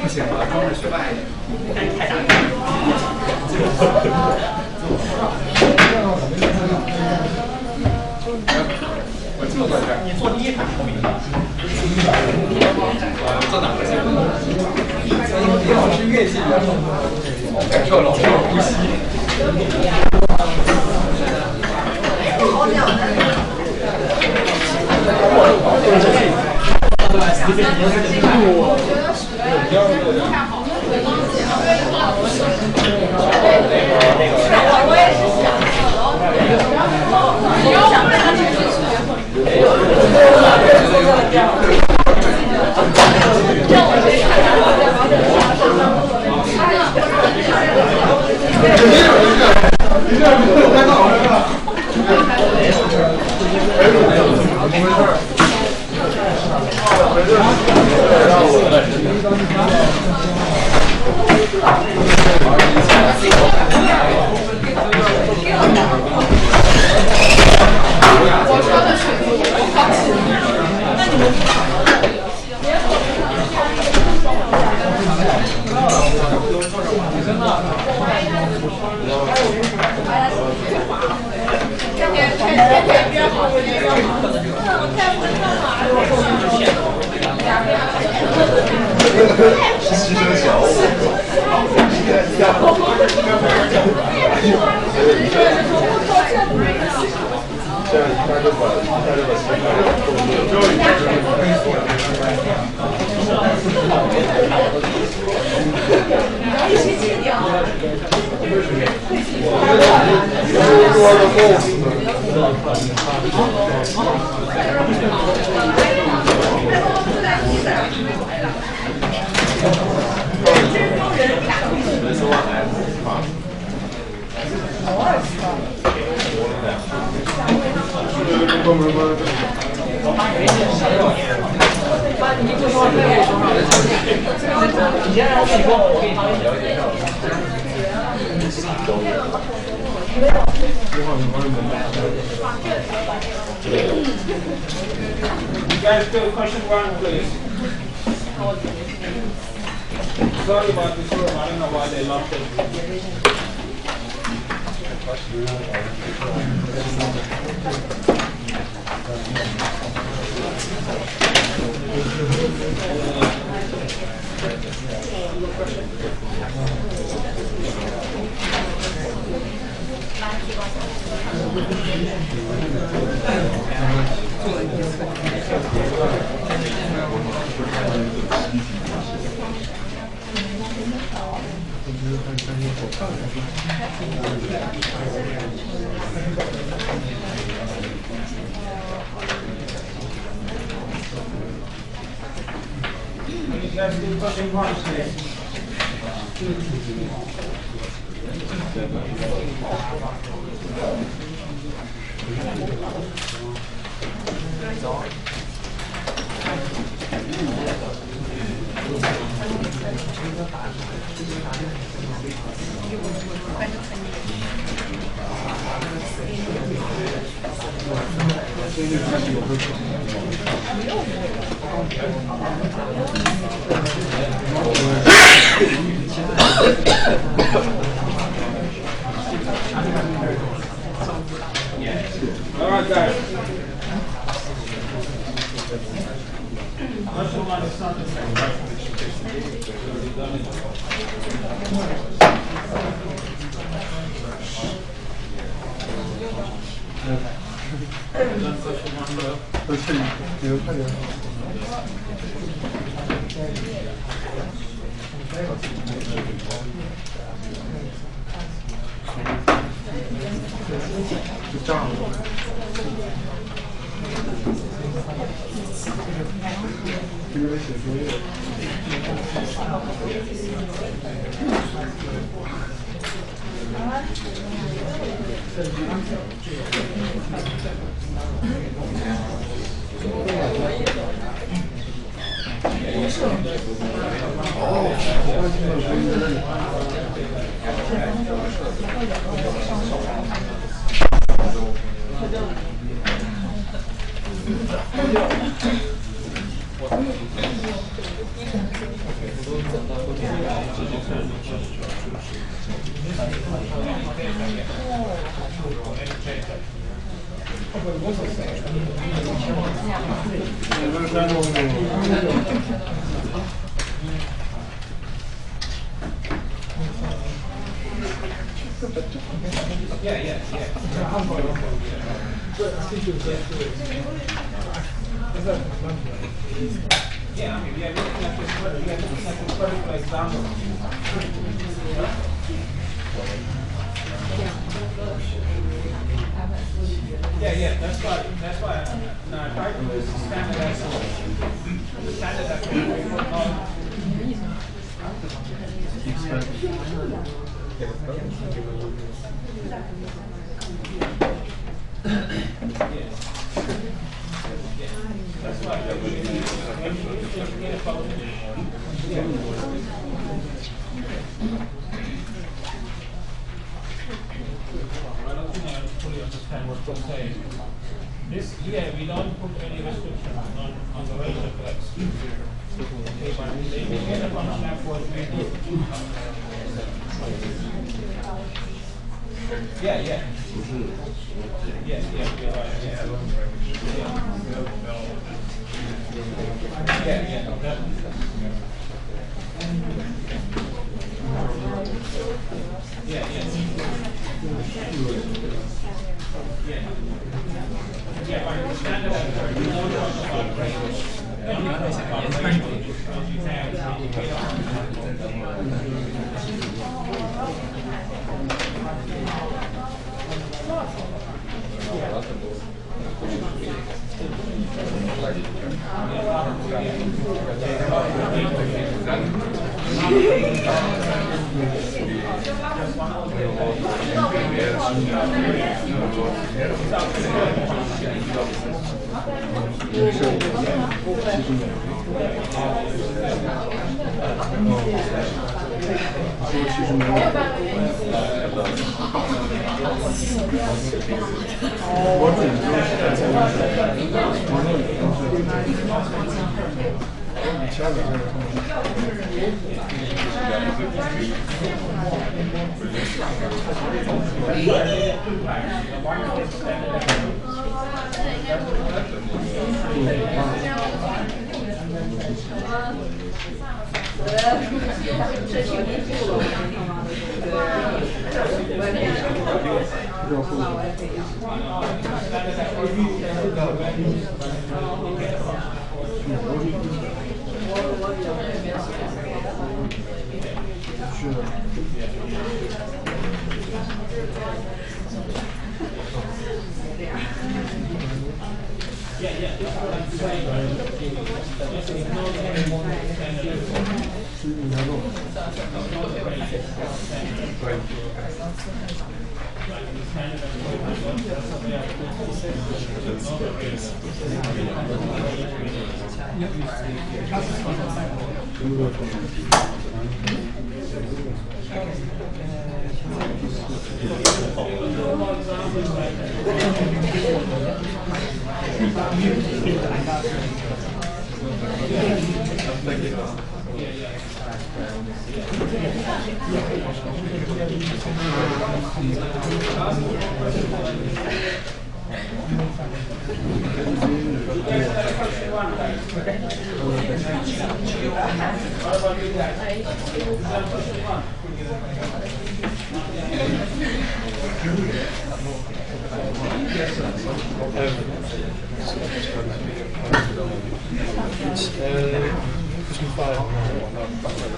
不行了，专门学霸一点。我就坐这儿。你坐第一排后面。坐哪个去？李老师越近越好，感受老师的呼吸。我也是想。牺牲小我。这样一看就把Guys, go question one, please. Sorry about this room. I don't know why they lost it. Let's do question one, please. All right, guys. Question one is not the same. Yeah, I mean, we are looking at this particular example. Yeah, that's why I try to use standardized that's why I don't think I fully understand what you're saying. This here, we don't put any restriction on the range of x. Okay, but the indicator function f was made. Yeah. Yes, you're right. Yeah. Yeah, but the standard we don't talk about range.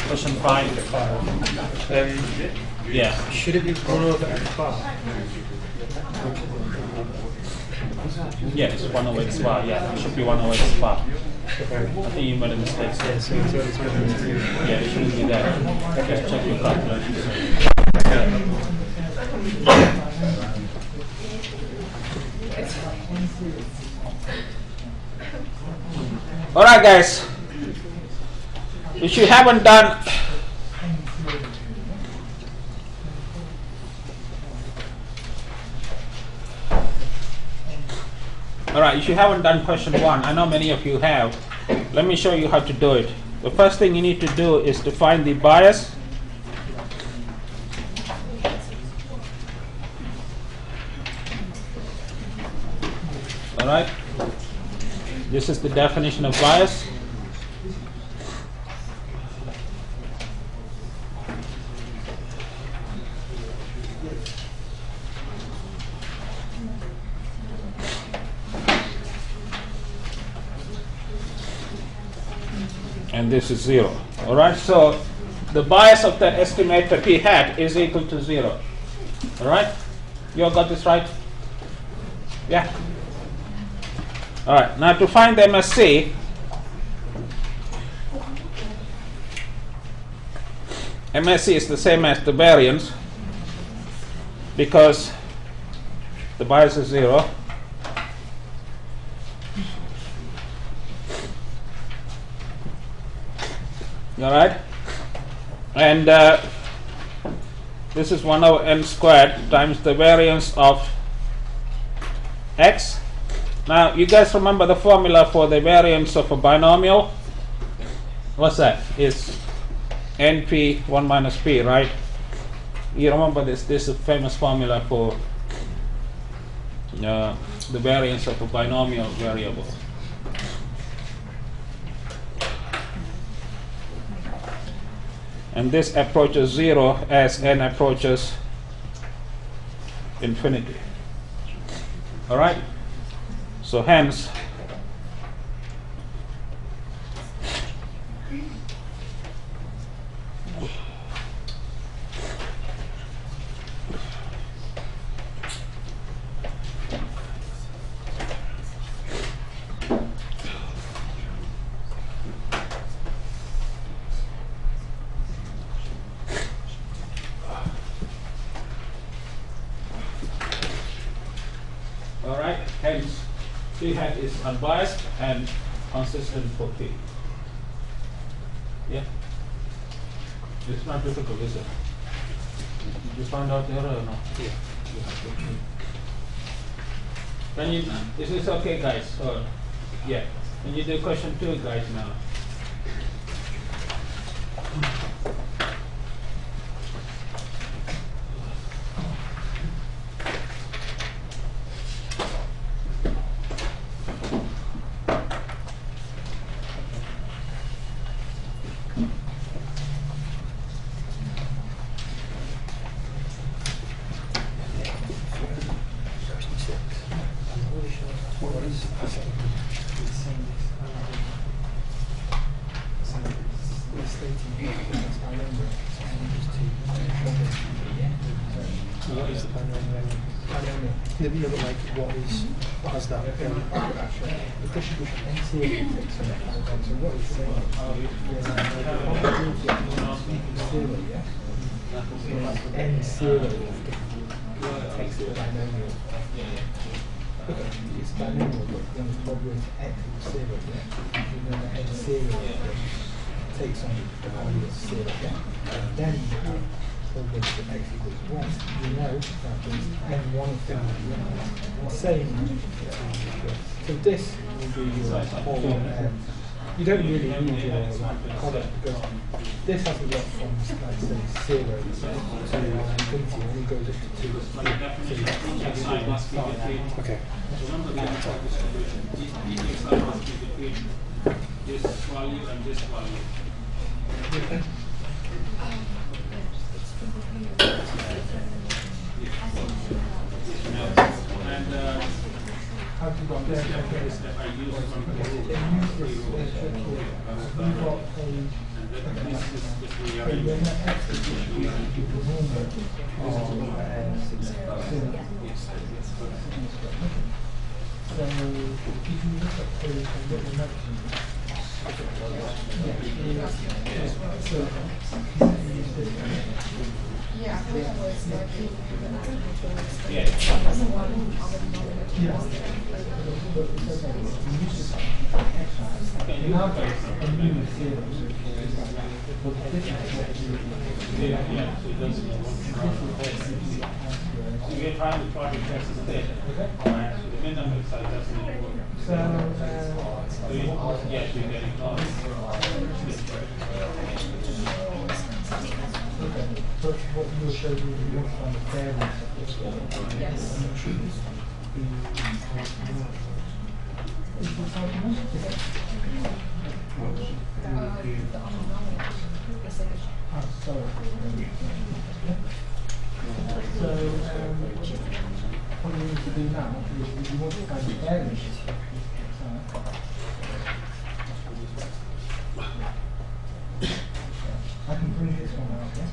Question 5. Yeah. Should it be 1 over x bar? Yeah, it's 1 over x bar. Yeah, it should be 1 over x bar. I think you made a mistake. Yeah, so it's going to Yeah, it shouldn't be there. Just check your calculations. Alright guys, if you haven't done All right, if you haven't done question 1, I know many of you have. Let me show you how to do it. The first thing you need to do is to find the bias. All right. This is the definition of bias. And this is 0. All right, so the bias of that estimator P hat is equal to 0. All right, you all got this right? Yeah. All right, now to find the MSC, MSC is the same as the variance because the bias is 0. All right, and this is 1 over n squared times the variance of x. Now you guys remember the formula for the variance of a binomial? What's that? It's np 1 minus p, right? You remember this? This is a famous formula for the variance of a binomial variable. And this approaches 0 as n approaches infinity. All right? So hence, all right, hence P hat is unbiased and consistent for P. Yeah? It's not difficult, is it? Did you find out the error or not? Yeah. Can you, is this okay, guys? Or, yeah. Can you do question 2, guys, now? What is the binomial? Maybe you like what has that? The distribution n series. So what is saying? N zero takes the binomial. Okay, it's binomial, but then the problem is x equals 0. And then the n zero takes on the value of 0. And then you have over to x equals 1, you know that there's n1 of them same. So this will be your whole you don't really need your product because this has to go from like say 0 to infinity and it goes up to 2. So Okay. This value and this value. okay. And How to go this there? step is that I use from We've got and this is the a x is the normal so if you look at the what the notes Yeah, I thought that was like yeah, so it doesn't So we are trying to plot it as a state. Alright, so the minimum size doesn't work. So, So yes, we get it all. okay. But what you were showing me, you want to find the variance of this one. Yes. Is this how you want it? Oh, sorry. So, what you need to do now is you want to find the variance. I can bring this one out, yeah?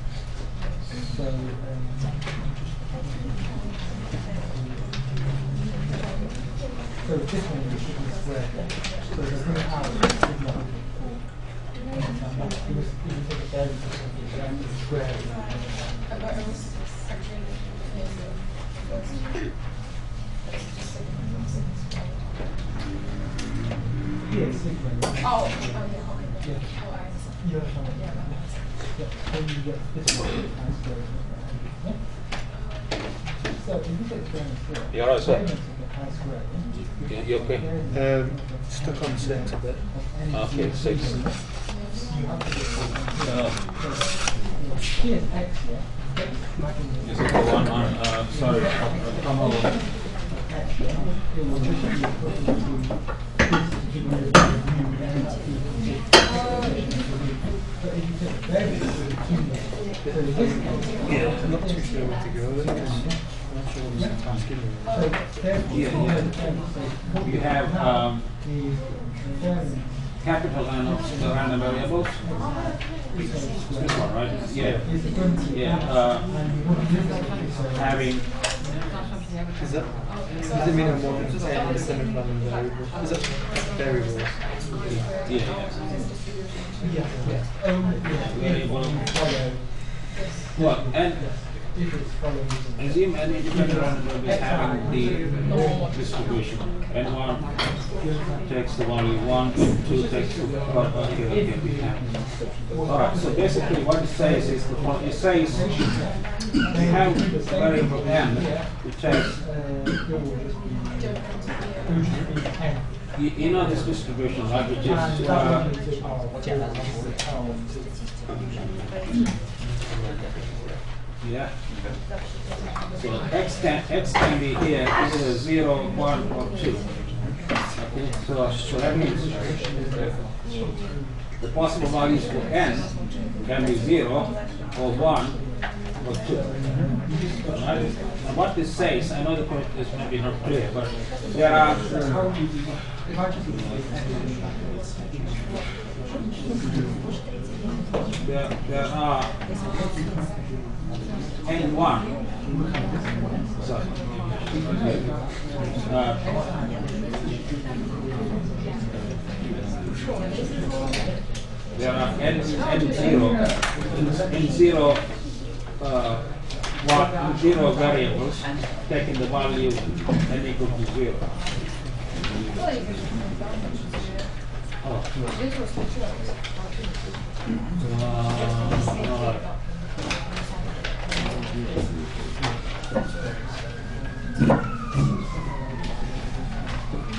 So, so this one is square. So the thing out is not if you take a variance of something, you have to square it. Yeah, sigma. Oh, Yeah. You understand what yeah. Then you get this one times square. Yeah? So if you take the variance here, You alright, sir? variance of the pi square, Yeah, you okay? stuck on 6 a bit. Okay, 6. You have to get here's x, yeah? Is it the one on, sorry, come over. X, yeah? It will just be equivalent to this given the but if you take the variance of the 2 there, so this x, I'm not too sure where to go with this. I'm not sure what the task is. so therefore, You have the variance capital N of the random variables. This one, right? Yeah. is going to Yeah. and you want to use it so Having Does it mean I'm wanting to take the semi-random variable? Is that variables? yeah. yeah. Variable. Follow. What? And If it's following assume any independent random variable is having the distribution. N1 takes the value 1, N2 takes the okay, we have. Alright, so basically what it says is it says we have variable n, which has you know this distribution, right, which is yeah. So x can be here either 0, 1, or 2. Okay, so that means the possible values for n can be 0, or 1, or 2. Right? And what this says, I know the point is maybe not clear, but there are there are N1. Sorry. There are N0 0 variables taking the value n equal to 0. Oh.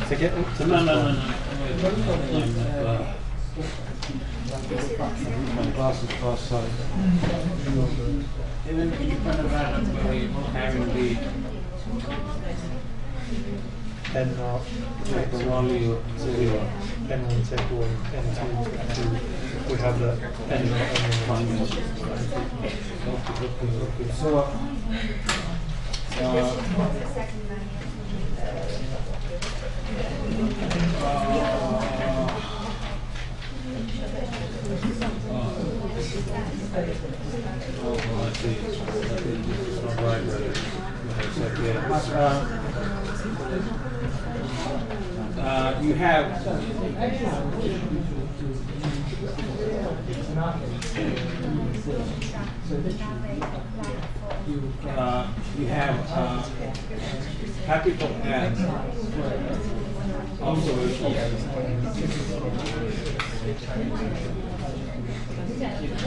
To get up to No. My glasses cross-side. Even independent random variable having the N0 take the value 0. N1 take 1, N2 take 2. We have the N0, N1. Okay. So, I see. It's not right. You have capital N observation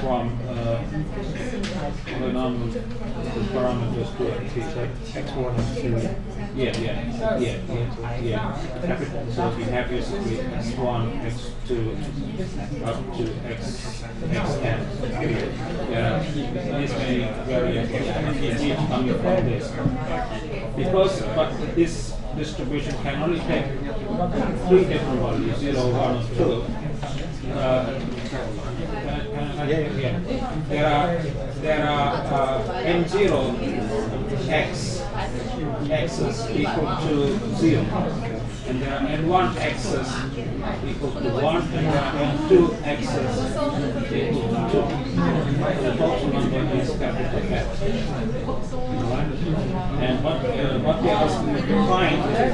from polynomial parameters to x. X1, X2. Yeah. So we have basically x1, x2, up to xn. These many variables each coming from this. But this distribution can only take 3 different values, 0, 1, or 2. There are n0 x's equal to 0, and there are n1 x's equal to 1, and there are n2 x's equal to 2. The total number is capital F. And what we are asking you to find is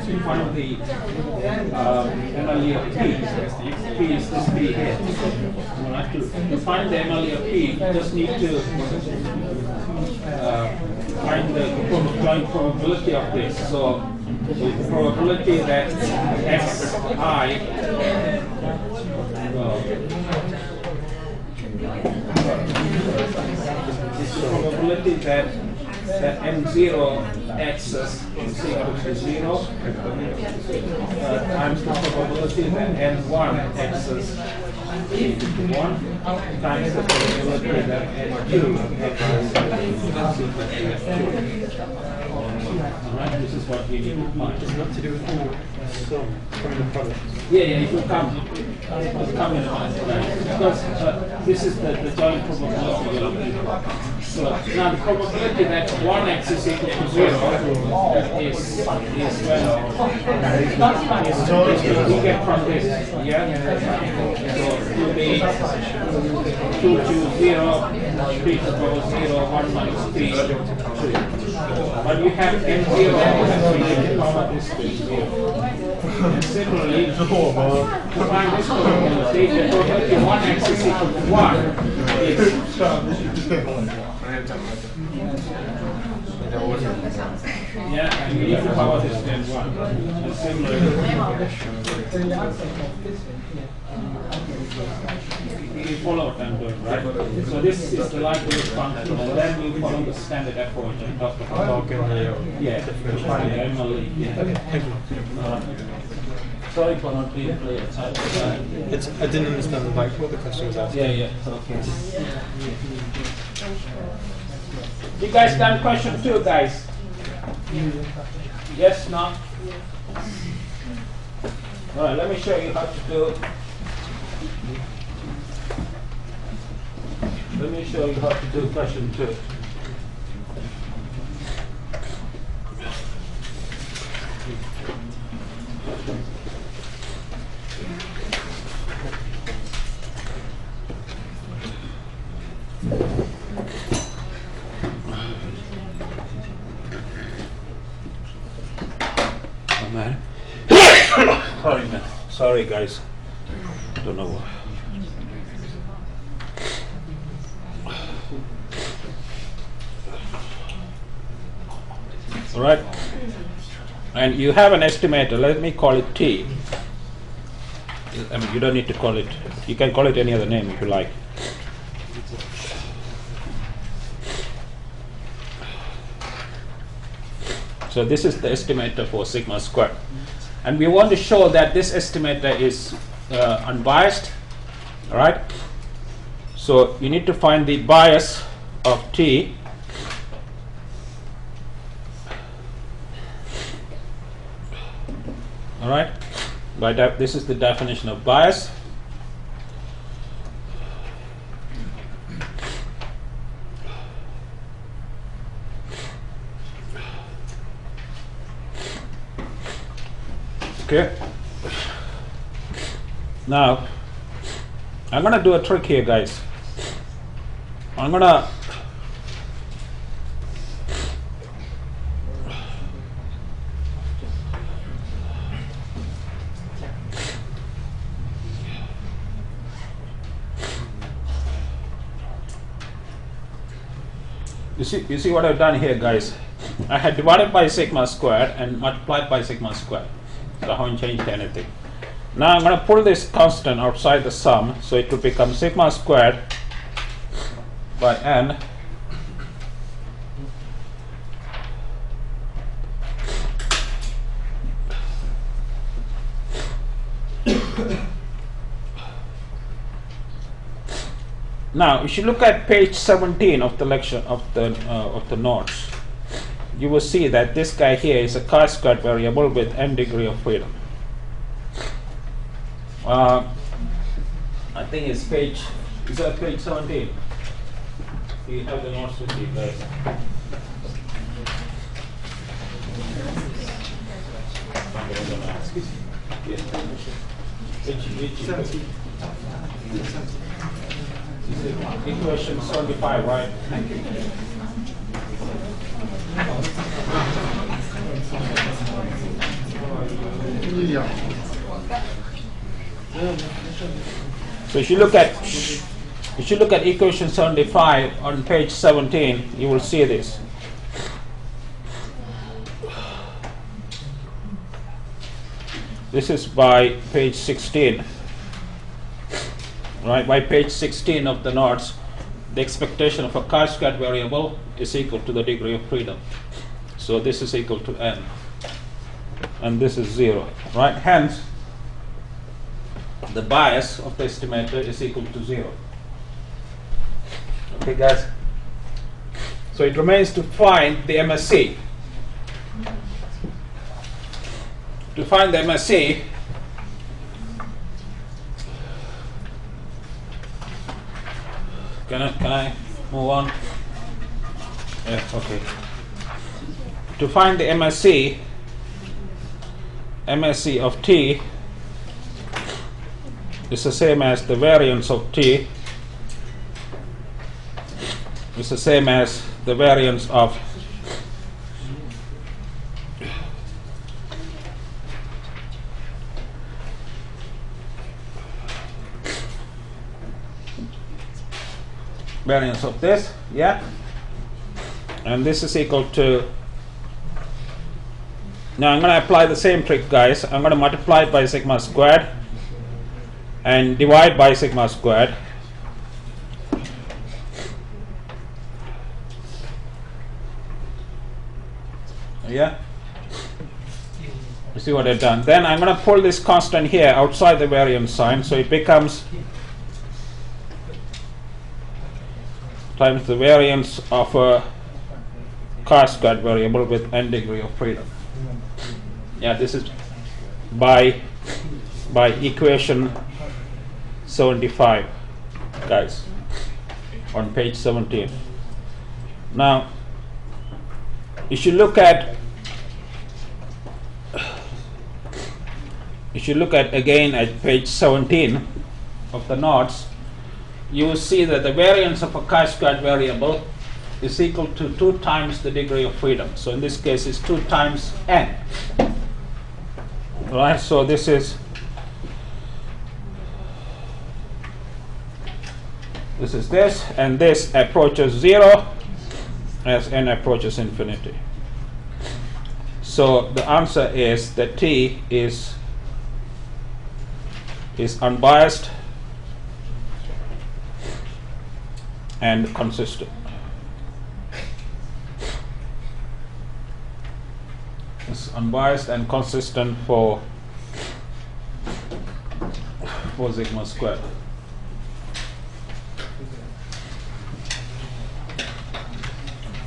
to find the MLE of P. P is this P here. To find the MLE of P, you just need to find the joint probability of this. So the probability that probability that m0 x's is equal to 0 times the probability that n1 x's is equal to 1 times the probability that n2 x's is equal to 2. Alright, this is what we need to find. It's not to do with all sum from the product. Yeah, it will come. It will come in a minute, right? Because this is the joint probability you're looking for. So now the probability that 1x is equal to 0 is we get from this, yeah? So it will be 2 to 0, 3 to the power 0, 1 minus 3, 2. But you have n0 and we need to power this to 0. And similarly, to find this probability, the probability 1x is equal to 1 is yeah, and we need to power this to 1. And similarly, you follow what I'm doing, right? So this is the likelihood function, and then you follow the standard approach and talk about yeah, find the MLE. Yeah. Okay, thank you. Sorry for not being clear. I didn't understand what the question was asking. Yeah, okay. You guys done question 2, guys? Yes, no? Alright, let me show you how to do. Let me show you how to do question 2. Oh man. Sorry man. Sorry guys. Don't know why. All right, and you have an estimator. Let me call it T. I mean, you don't need to call it. You can call it any other name if you like. So this is the estimator for sigma squared, and we want to show that this estimator is unbiased. All right. So you need to find the bias of T. All right. This is the definition of bias. Okay. Now, I'm going to do a trick here, guys. I'm going to You see what I've done here, guys? I had divided by sigma squared and multiplied by sigma squared. So I haven't changed anything. Now I'm going to pull this constant outside the sum, so it will become sigma squared by n Now, if you look at page 17 of the lecture of the notes, you will see that this guy here is a chi-squared variable with n degree of freedom. I think it's page. Is that page 17? You have the notes with you guys. Which equation 75, right? So if you look at equation 75 on page 17, you will see this. This is by page 16. Right, by page 16 of the notes, the expectation of a chi-squared variable is equal to the degree of freedom. So this is equal to n, and this is 0. Right, hence the bias of the estimator is equal to 0. Okay, guys. So it remains to find the MSE. To find the MSE, Can I move on? Yes, okay. To find the MSE of t is the same as the variance of t is the same as the variance of this, yeah, and this is equal to. Now I'm going to apply the same trick, guys. I'm going to multiply it by sigma squared and divide by sigma squared. Yeah, you see what I've done. Then I'm going to pull this constant here outside the variance sign, so it becomes times the variance of a chi-squared variable with n degree of freedom. Yeah, this is by equation 75, guys, on page 17. Now, if you look at again at page 17 of the notes, you will see that the variance of a chi-squared variable is equal to 2 times the degree of freedom. So in this case, it's 2 times n. Right? So this is this, and this approaches 0 as n approaches infinity. So the answer is that t is unbiased and consistent. It's unbiased and consistent for sigma squared.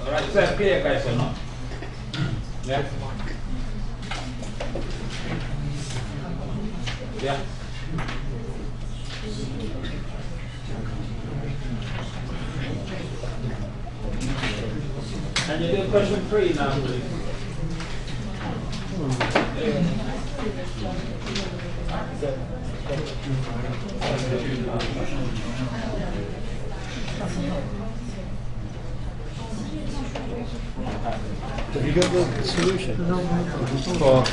Alright, is that clear, guys, or not? Yeah? Yeah? Can you do question 3 now, please? Have you got the solution for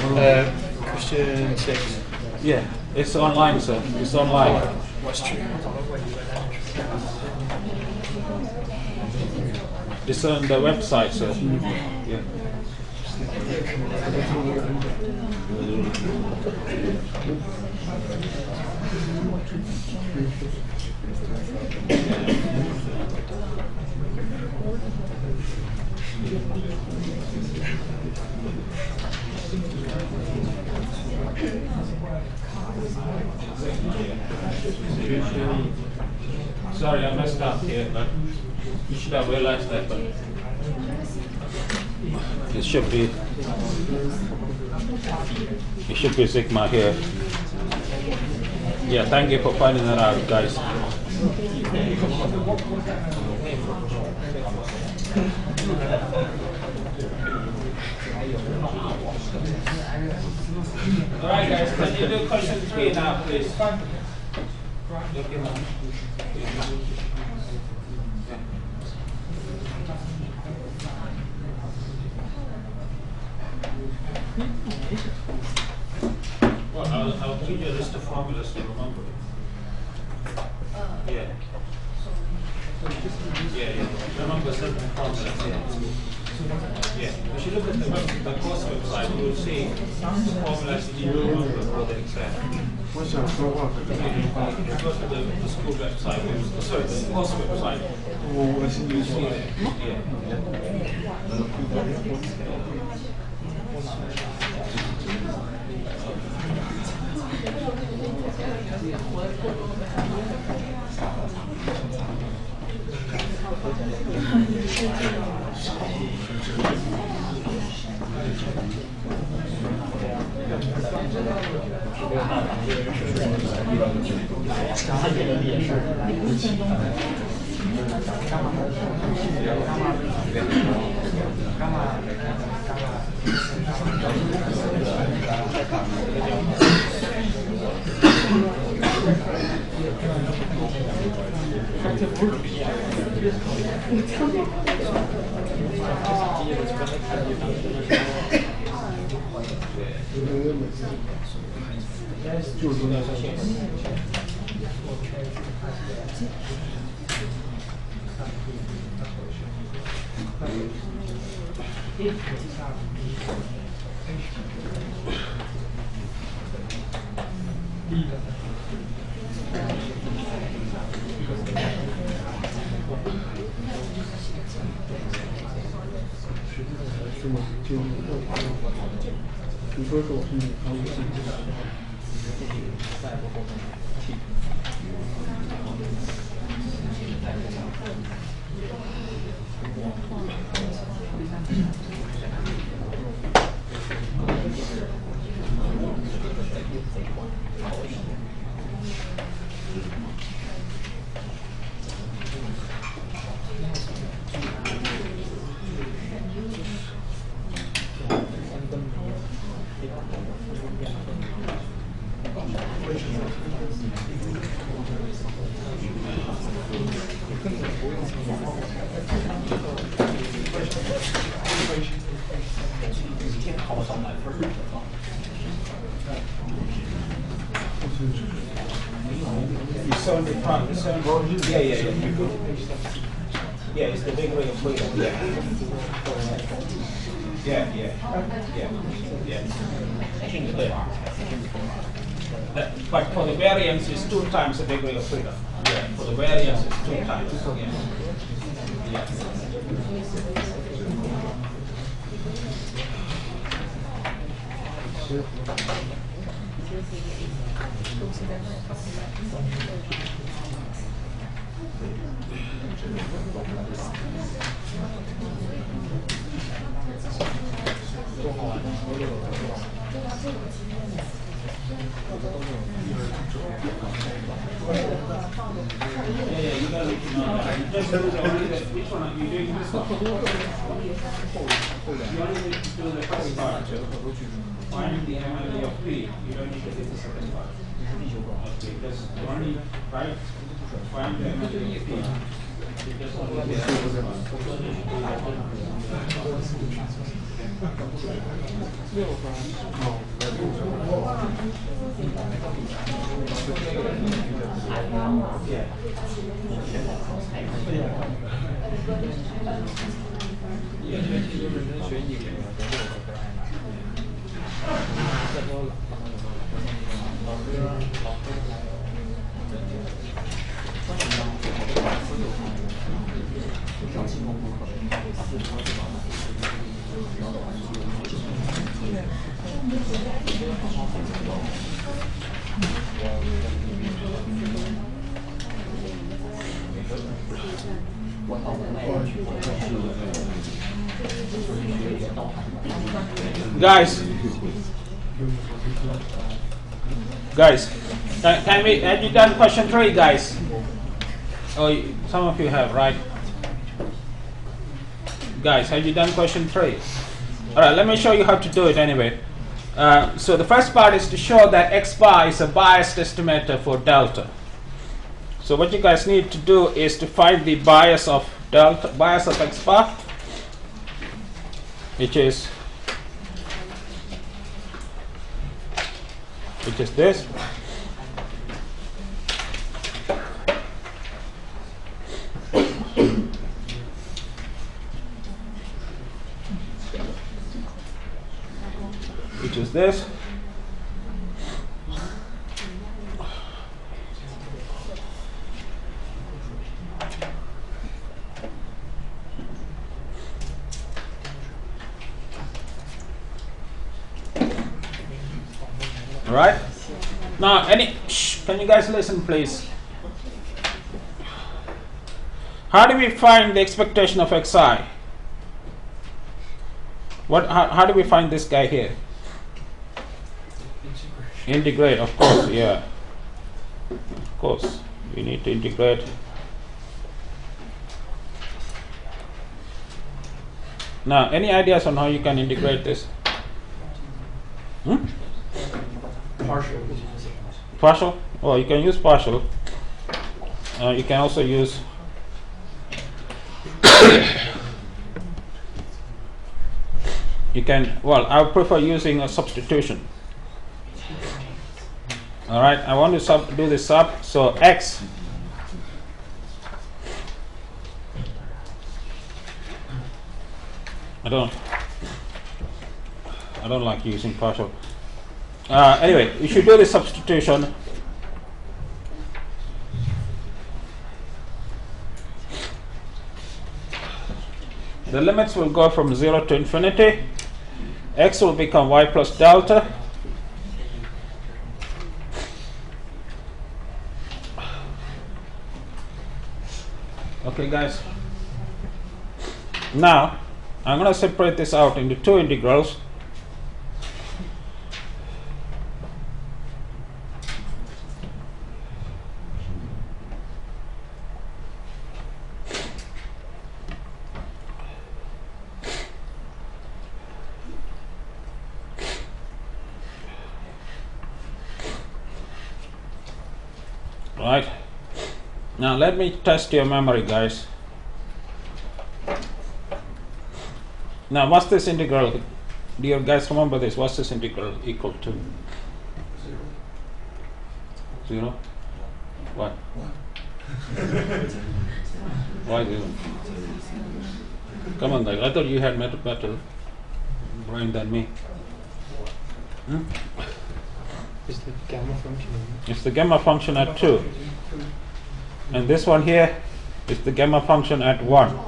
question 6? Yeah, it's online, sir. It's online. What's true? It's on the website, sir. Yeah. Sorry, I messed up here, but you should have realized that. But It should be sigma here. Yeah, thank you for finding that out, guys. all right, guys, can you do question 3 now, please? Well, I'll give you a list of formulas to remember. Yeah. Yeah. Remember certain formulas. Yeah. If you look at the course website, you will see the formulas you need to remember for the exam.我想说话可能 You go to the school website, sorry, the course website. 我是 You see there. Yeah.你说是我是你高兴。So in the front, yeah. Yeah, it's the degree of freedom. Yeah. But for the variance, it's 2 times the degree of freedom. Yeah, for the variance, it's 2 times. Yeah. Yeah, you gotta let you know that. Just which one are you doing this one? You only need to do the first part. Find the MLA of P. You don't need to do the second part. Okay, just only find the MLA of P. Just only the first part. Yeah. Guys, can we, have you done question 3, guys? Oh, some of you have, right? Guys, have you done question 3? Alright, let me show you how to do it anyway. So the first part is to show that x bar is a biased estimator for delta. So what you guys need to do is to find the bias of delta, bias of x bar, which is this. Which is this. All right. Now, can you guys listen, please? How do we find the expectation of xi? How do we find this guy here? Integrate, of course, yeah. Of course, we need to integrate. Now, any ideas on how you can integrate this? Partial. Partial? Well, you can use partial. You can also use I would prefer using a substitution. Alright, I want to do this sub, so x I don't like using partial. Anyway, you should do the substitution. The limits will go from 0 to infinity. X will become y plus delta. Okay, guys. Now, I'm going to separate this out into 2 integrals. Right. Now let me test your memory, guys. Now what's this integral? Do you guys remember this? What's this integral equal to? 0? What? Why 0? Come on, guys. I thought you had better brain than me. Is the gamma function? It's the gamma function at 2. And this one here is the gamma function at 1.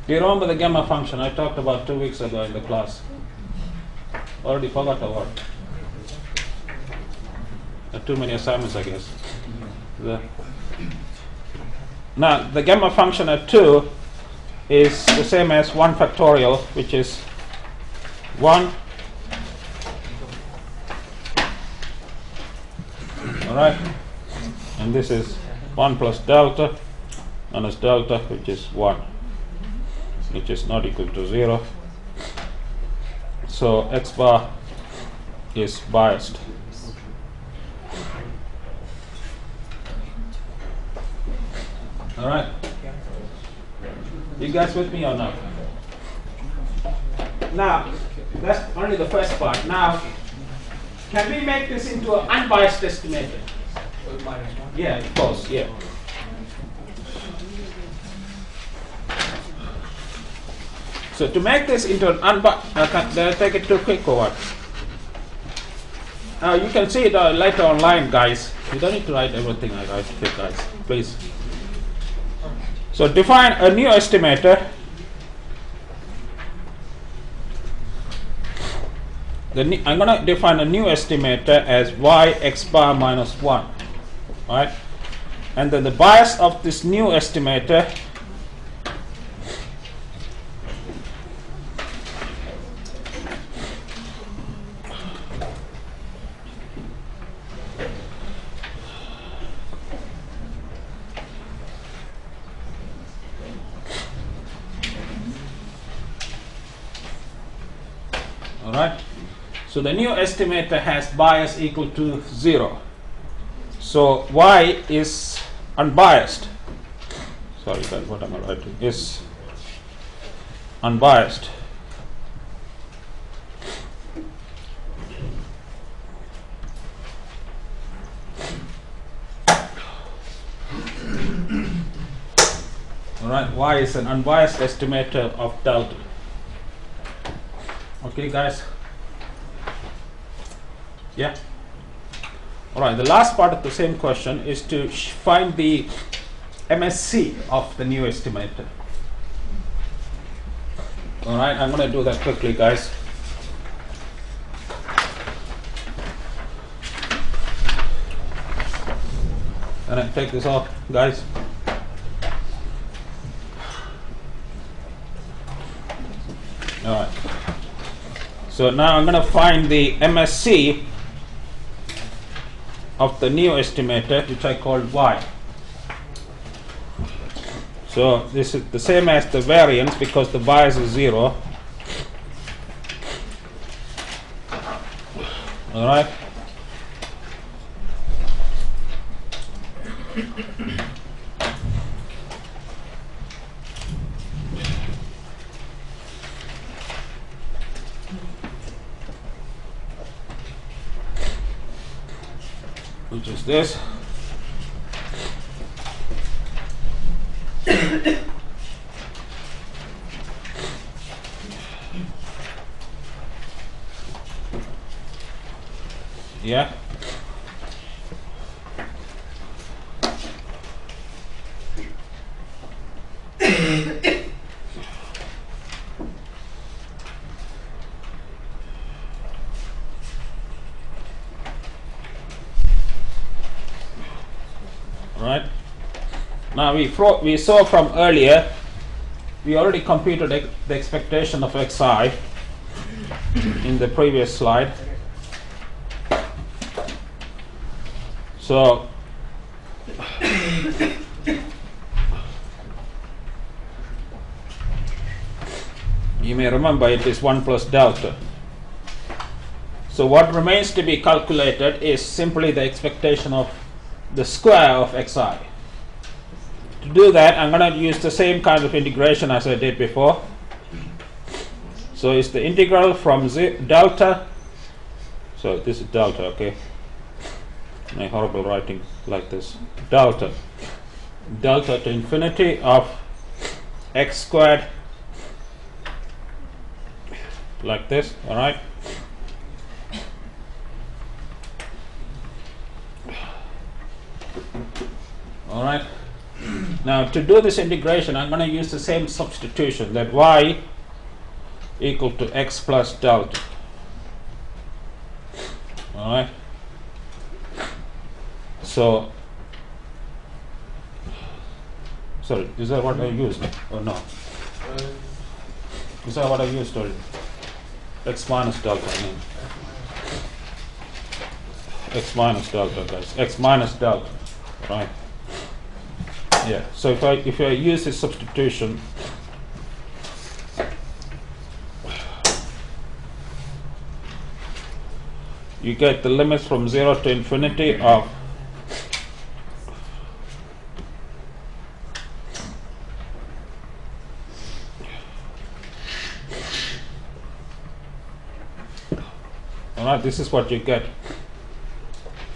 Do you remember the gamma function I talked about 2 weeks ago in the class? Already forgot or what? Too many assignments, I guess. Now, the gamma function at 2 is the same as 1 factorial, which is 1. Alright, and this is 1 plus delta minus delta, which is 1, which is not equal to 0. So x bar is biased. Alright, you guys with me or not? Now, that's only the first part. Now, can we make this into an unbiased estimator? Yeah, of course, yeah. So to make this into an did I take it too quick or what? You can see it later online, guys. You don't need to write everything I write here, guys. Please. So define a new estimator. I'm going to define a new estimator as y x bar minus 1. Right? And then the bias of this new estimator Alright, so the new estimator has bias equal to 0. So y is unbiased. Sorry guys, what am I writing? Is unbiased. Alright, y is an unbiased estimator of delta. Okay guys? Yeah? Alright, the last part of the same question is to find the MSC of the new estimator. Alright, I'm going to do that quickly, guys. And I take this off, guys. Alright. So now I'm going to find the MSC of the new estimator, which I called y. So this is the same as the variance because the bias is 0. Alright. Which is this. Yeah. Right. Now we saw from earlier, we already computed the expectation of xi in the previous slide. So you may remember it is 1 plus delta. So what remains to be calculated is simply the expectation of the square of xi. To do that, I'm going to use the same kind of integration as I did before. So it's the integral from delta. So this is delta, okay. My horrible writing like this. Delta to infinity of x squared, like this. All right. All right. Now to do this integration, I'm going to use the same substitution, that y equal to x plus delta. All right. So, sorry, is that what I used or no? Is that what I used or x minus delta? I mean, x minus delta, guys. X minus delta, right? Yeah. So if I use this substitution, you get the limits from 0 to infinity of alright, this is what you get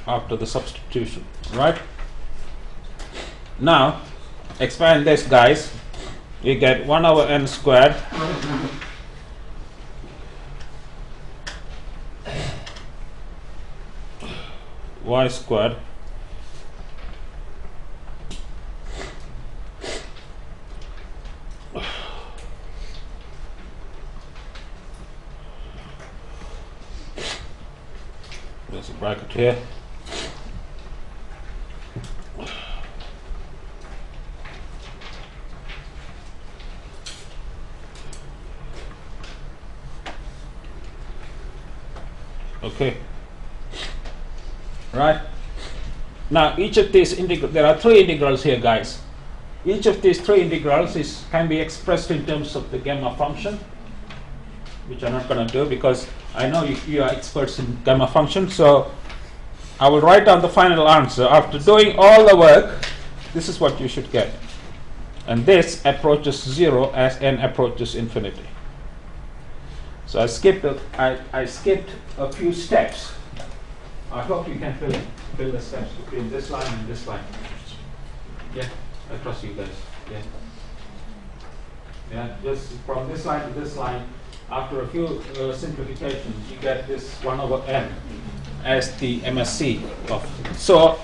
after the substitution, right? Now expand this, guys. You get 1 over n squared y squared there's a bracket here okay. Right. Now each of these there are three integrals here, guys. Each of these three integrals can be expressed in terms of the gamma function, which I'm not going to do because I know you are experts in gamma function. So I will write down the final answer. After doing all the work, this is what you should get. And this approaches 0 as n approaches infinity. So I skipped a few steps. I hope you can fill the steps between this line and this line. Yeah, I trust you guys. Yeah. Yeah, just from this line to this line, after a few simplifications, you get this 1 over n as the MSC of. So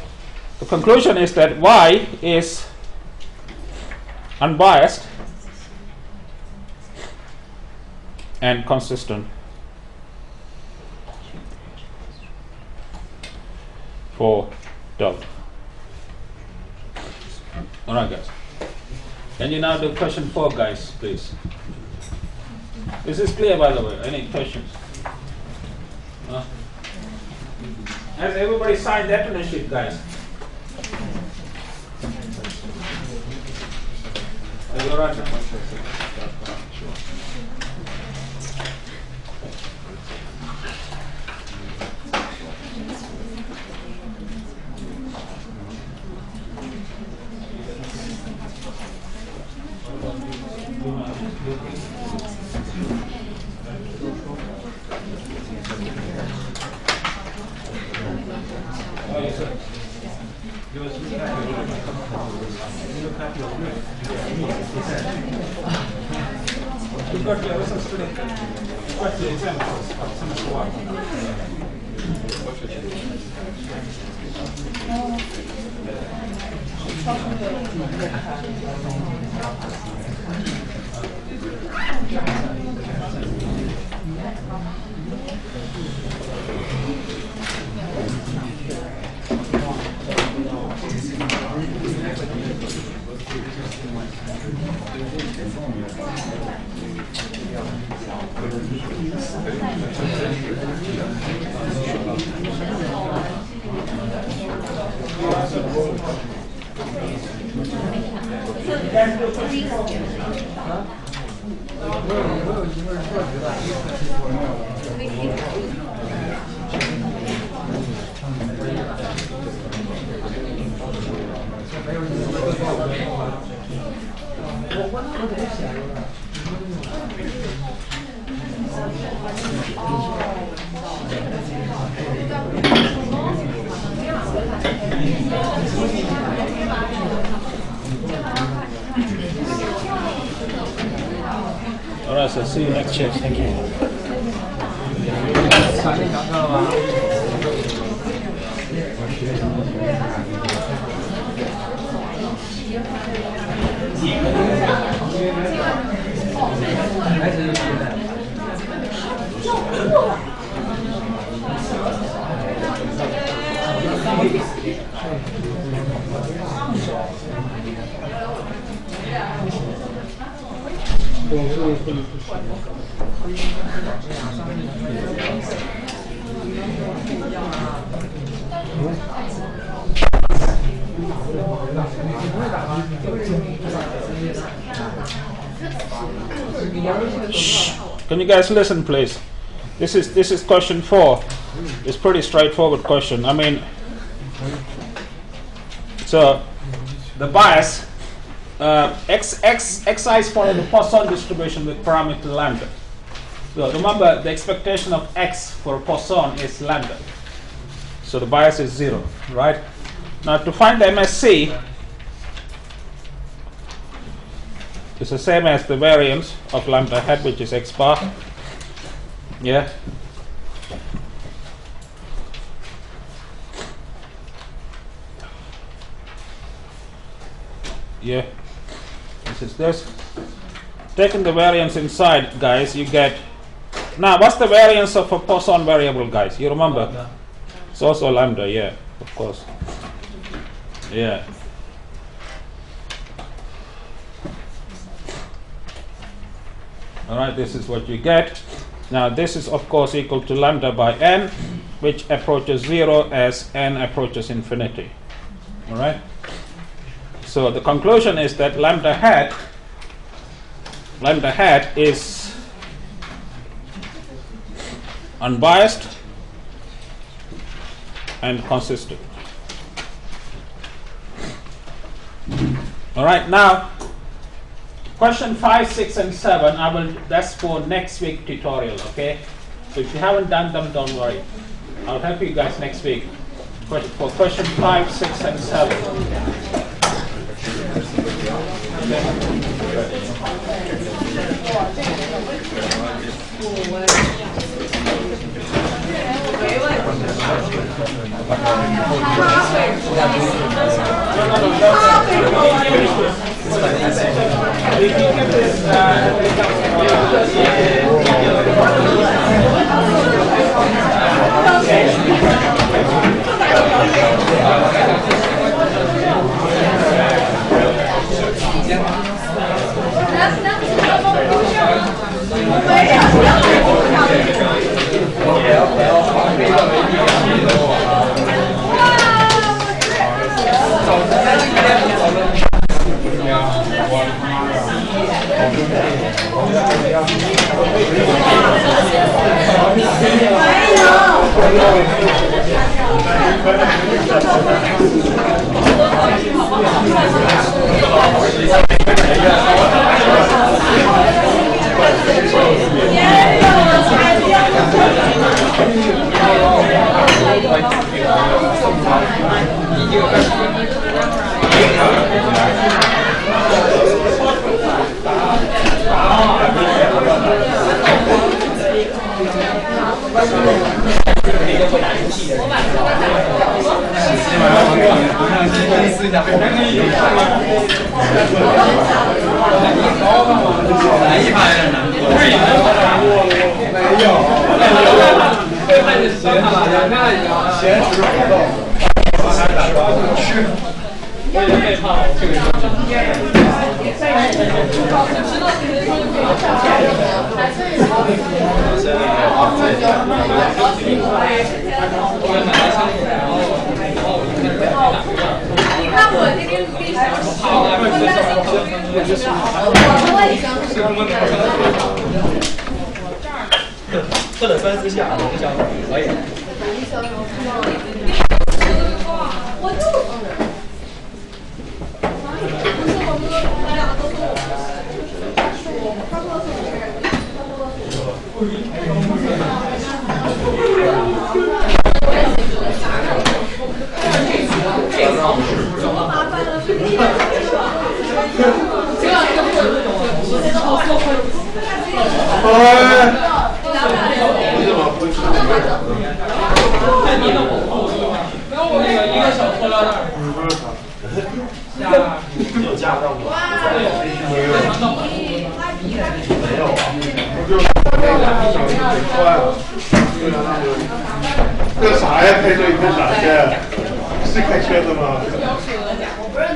the conclusion is that y is unbiased and consistent for delta. All right, guys. Can you now do question 4, guys, please? Is this clear, by the way? Any questions? No? Has everybody signed the attendance sheet, guys? Are you all right? You've got your results today. You've got the exam results, semester 1. All right, so see you next year. Thank you. Shh. Can you guys listen, please? This is question 4. It's pretty straightforward question. I mean, so the bias xi is following the Poisson distribution with parameter lambda. So remember, the expectation of x for Poisson is lambda. So the bias is 0, right? Now to find the MSC, it's the same as the variance of lambda hat, which is x bar. Yeah. Yeah. This is this. Taking the variance inside, guys, you get. Now, what's the variance of a Poisson variable, guys? You remember? It's also lambda, yeah, of course. Yeah. Alright, this is what you get. Now, this is, of course, equal to lambda by n, which approaches 0 as n approaches infinity. Alright? So, the conclusion is that lambda hat is unbiased and consistent. All right, now question 5, 6, and 7. That's for next week tutorial. Okay, so if you haven't done them, don't worry. I'll help you guys next week for question 5, 6, and 7.或者3、4下，我想可以。有加到吗？没有啊，我就坏了。这啥呀？开车你开啥去？是开车的吗？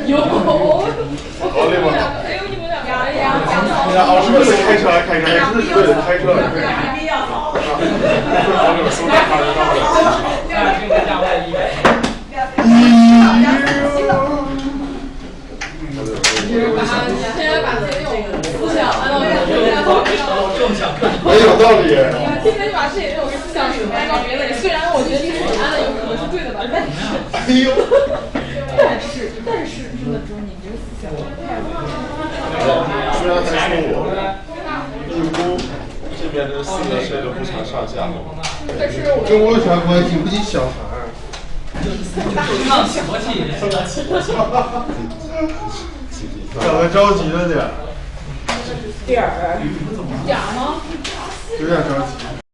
有。好嘞吗？老师为了开车而开车，还真的是为了开车而开车。好久说的话就到了。很有道理。今天把这也有个思想是按照别的，虽然我觉得这个答案有可能是对的吧，但是，哎呦，但是真的说你这个思想太不虽然还说我义乌这边的4个谁都不常上架，但是我跟我有啥关系？不仅小孩。长得着急了点儿。点儿吗？有点着急。